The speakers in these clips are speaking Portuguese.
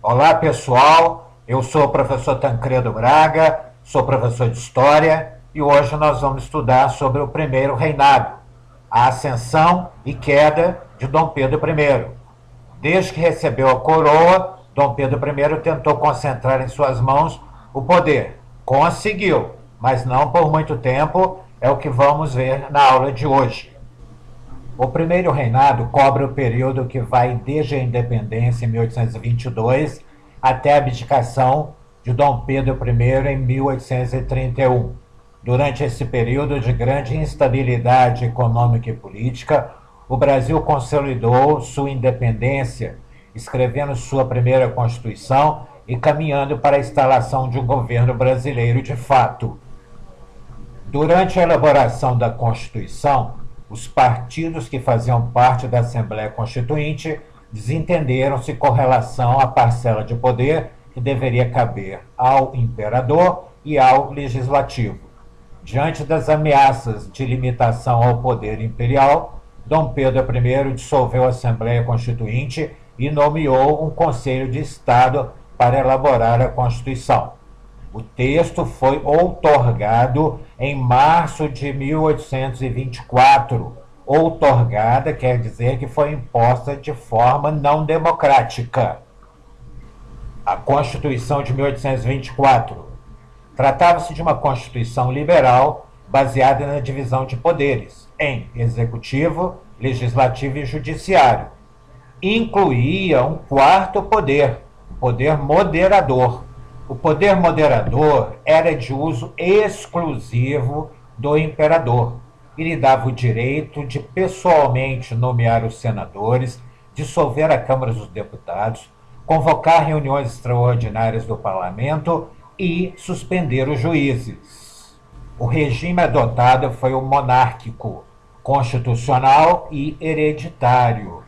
Olá pessoal, eu sou o professor Tancredo Braga, sou professor de História e hoje nós vamos estudar sobre o primeiro reinado, a ascensão e queda de Dom Pedro I. Desde que recebeu a coroa, Dom Pedro I tentou concentrar em suas mãos o poder. Conseguiu, mas não por muito tempo, é o que vamos ver na aula de hoje. O primeiro reinado cobre o período que vai desde a independência em 1822 até a abdicação de Dom Pedro I em 1831. Durante esse período de grande instabilidade econômica e política, o Brasil consolidou sua independência, escrevendo sua primeira Constituição e caminhando para a instalação de um governo brasileiro de fato. Durante a elaboração da Constituição, os partidos que faziam parte da Assembleia Constituinte desentenderam-se com relação à parcela de poder que deveria caber ao imperador e ao legislativo. Diante das ameaças de limitação ao poder imperial, Dom Pedro I dissolveu a Assembleia Constituinte e nomeou um Conselho de Estado para elaborar a Constituição. O texto foi outorgado em março de 1824. Outorgada quer dizer que foi imposta de forma não democrática. A Constituição de 1824. Tratava-se de uma Constituição liberal baseada na divisão de poderes em executivo, legislativo e judiciário. Incluía um quarto poder, o poder moderador. O poder moderador era de uso exclusivo do imperador e lhe dava o direito de pessoalmente nomear os senadores, dissolver a Câmara dos Deputados, convocar reuniões extraordinárias do parlamento e suspender os juízes. O regime adotado foi o monárquico, constitucional e hereditário.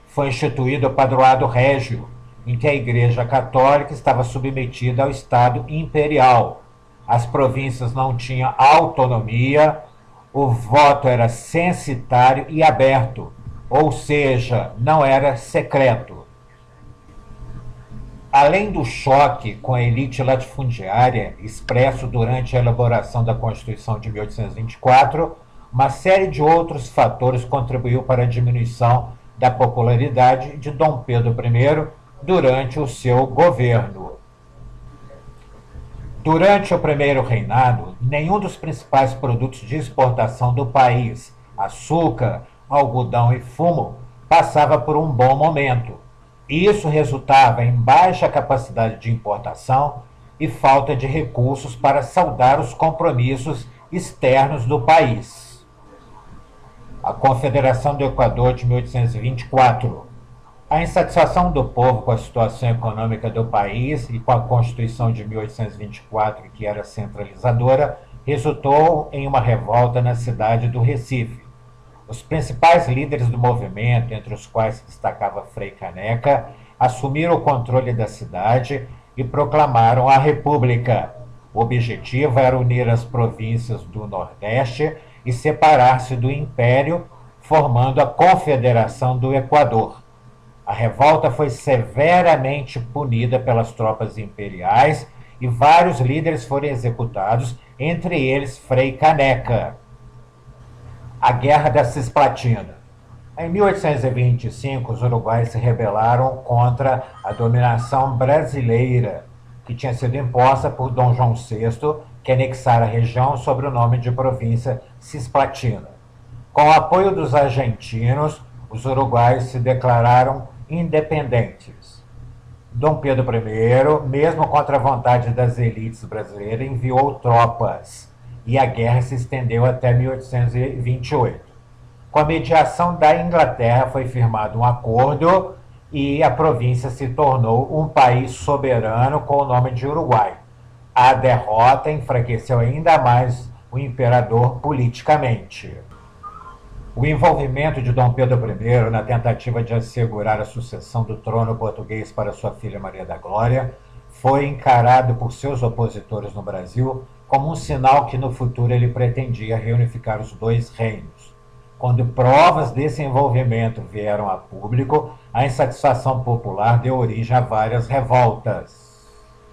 Foi instituído o padroado régio, em que a Igreja Católica estava submetida ao Estado imperial. As províncias não tinham autonomia, o voto era censitário e aberto, ou seja, não era secreto. Além do choque com a elite latifundiária expresso durante a elaboração da Constituição de 1824, uma série de outros fatores contribuiu para a diminuição da popularidade de Dom Pedro I durante o seu governo. Durante o primeiro reinado, nenhum dos principais produtos de exportação do país, açúcar, algodão e fumo, passava por um bom momento. Isso resultava em baixa capacidade de importação e falta de recursos para saldar os compromissos externos do país. A Confederação do Equador de 1824. A insatisfação do povo com a situação econômica do país e com a Constituição de 1824, que era centralizadora, resultou em uma revolta na cidade do Recife. Os principais líderes do movimento, entre os quais se destacava Frei Caneca, assumiram o controle da cidade e proclamaram a República. O objetivo era unir as províncias do Nordeste e separar-se do Império, formando a Confederação do Equador. A revolta foi severamente punida pelas tropas imperiais e vários líderes foram executados, entre eles Frei Caneca. A Guerra da Cisplatina. Em 1825, os uruguaios se rebelaram contra a dominação brasileira, que tinha sido imposta por Dom João VI, que anexara a região sob o nome de província Cisplatina. Com o apoio dos argentinos, os uruguaios se declararam independentes. Dom Pedro I, mesmo contra a vontade das elites brasileiras, enviou tropas e a guerra se estendeu até 1828. Com a mediação da Inglaterra foi firmado um acordo e a província se tornou um país soberano com o nome de Uruguai. A derrota enfraqueceu ainda mais o imperador politicamente. O envolvimento de Dom Pedro I na tentativa de assegurar a sucessão do trono português para sua filha Maria da Glória foi encarado por seus opositores no Brasil como um sinal que no futuro ele pretendia reunificar os dois reinos. Quando provas desse envolvimento vieram a público, a insatisfação popular deu origem a várias revoltas.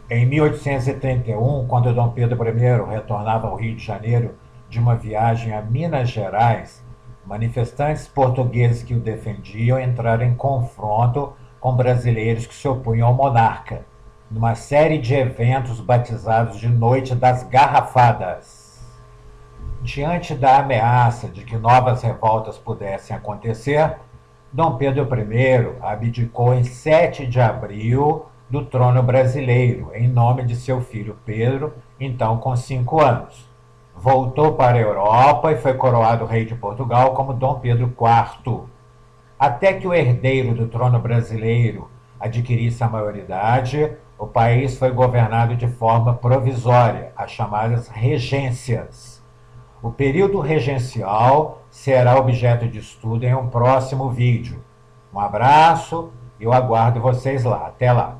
Em 1831, quando Dom Pedro I retornava ao Rio de Janeiro de uma viagem a Minas Gerais, manifestantes portugueses que o defendiam entraram em confronto com brasileiros que se opunham ao monarca, numa série de eventos batizados de Noite das Garrafadas. Diante da ameaça de que novas revoltas pudessem acontecer, Dom Pedro I abdicou em 7 de abril do trono brasileiro, em nome de seu filho Pedro, então com 5 anos. Voltou para a Europa e foi coroado rei de Portugal como Dom Pedro IV. Até que o herdeiro do trono brasileiro adquirisse a maioridade, o país foi governado de forma provisória, as chamadas regências. O período regencial será objeto de estudo em um próximo vídeo. Um abraço e eu aguardo vocês lá. Até lá!